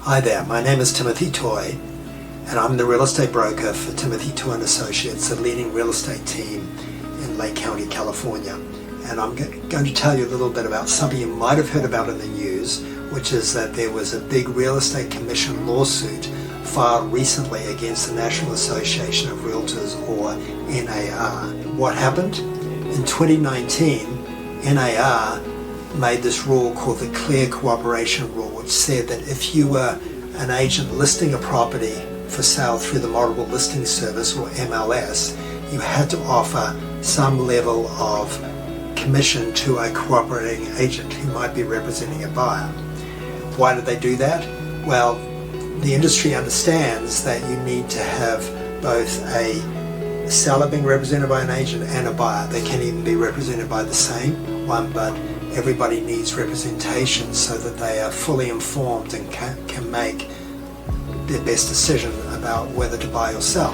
Hi there, my name is Timothy Toye, and I'm the real estate broker for Timothy Toye Associates, a leading real estate team in Lake County, California. And I'm going to tell you a little bit about something you might have heard about in the news, which is that there was a big real estate commission lawsuit filed recently against the National Association of Realtors, or NAR. What happened? In 2019, NAR made this rule called the Clear Cooperation Rule, which said that if you were an agent listing a property for sale through the Multiple Listing Service, or MLS, you had to offer some level of commission to a cooperating agent who might be representing a buyer. Why did they do that? Well, the industry understands that you need to have both a seller being represented by an agent and a buyer. They can even be represented by the same one, but everybody needs representation so that they are fully informed and can make their best decision about whether to buy or sell.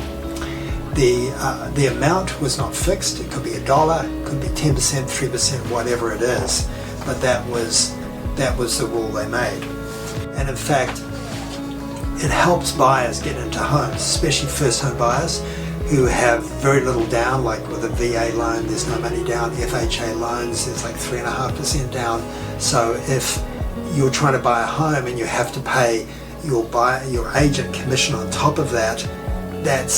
The amount was not fixed. It could be $1, could be 10%, 3%, whatever it is, but that was the rule they made. And in fact, it helps buyers get into homes, especially first home buyers who have very little down, like with a VA loan, there's no money down. FHA loans, there's like 3.5% down. So if you're trying to buy a home and you have to pay your agent commission on top of that, that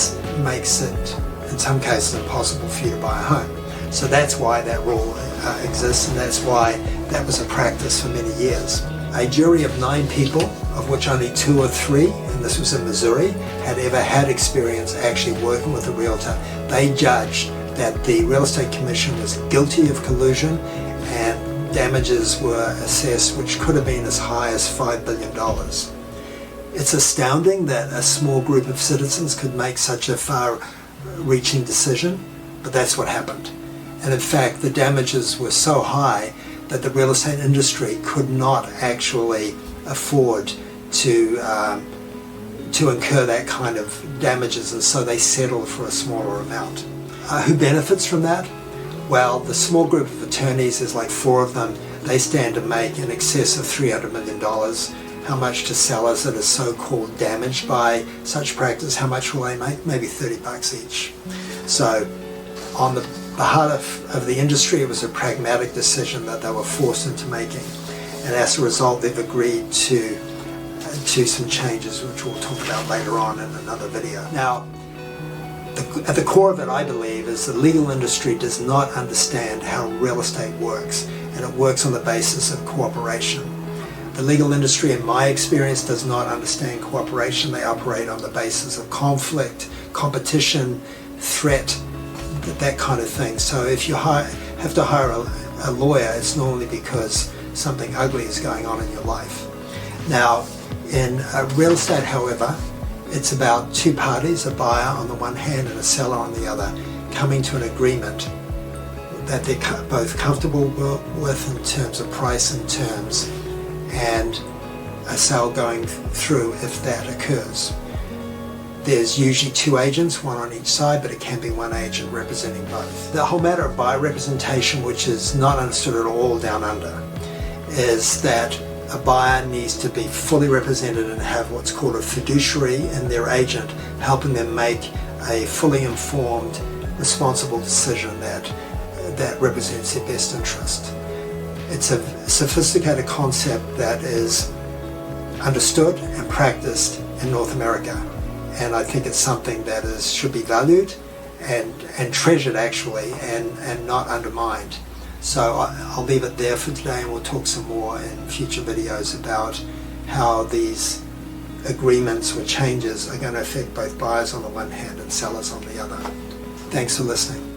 makes it, in some cases, impossible for you to buy a home. So that's why that rule exists, and that's why that was a practice for many years. A jury of 9 people, of which only 2 or 3, and this was in Missouri, had ever had experience actually working with a realtor. They judged that the Real Estate Commission was guilty of collusion, and damages were assessed which could have been as high as $5 billion. It's astounding that a small group of citizens could make such a far-reaching decision, but that's what happened. And in fact, the damages were so high that the real estate industry could not actually afford to incur that kind of damages, and so they settled for a smaller amount. Who benefits from that? Well, the small group of attorneys, there's like 4 of them, they stand to make in excess of $300 million. How much to sellers that are so-called damaged by such practice? How much will they make? Maybe $30 each. So on the behalf of the industry, it was a pragmatic decision that they were forced into making, and as a result they've agreed to some changes which we'll talk about later on in another video. Now, at the core of it, I believe, is the legal industry does not understand how real estate works, and it works on the basis of cooperation. The legal industry, in my experience, does not understand cooperation. They operate on the basis of conflict, competition, threat, that kind of thing. So if you have to hire a lawyer, it's normally because something ugly is going on in your life. Now, in real estate, however, it's about 2 parties, a buyer on the one hand and a seller on the other, coming to an agreement that they're both comfortable with in terms of price and terms, and a sale going through if that occurs. There's usually 2 agents, 1 on each side, but it can be 1 agent representing both. The whole matter of buyer representation, which is not understood at all down under, is that a buyer needs to be fully represented and have what's called a fiduciary in their agent, helping them make a fully informed, responsible decision that represents their best interest. It's a sophisticated concept that is understood and practiced in North America, and I think it's something that should be valued and treasured actually, and not undermined. So I'll leave it there for today, and we'll talk some more in future videos about how these agreements or changes are going to affect both buyers on the one hand and sellers on the other. Thanks for listening.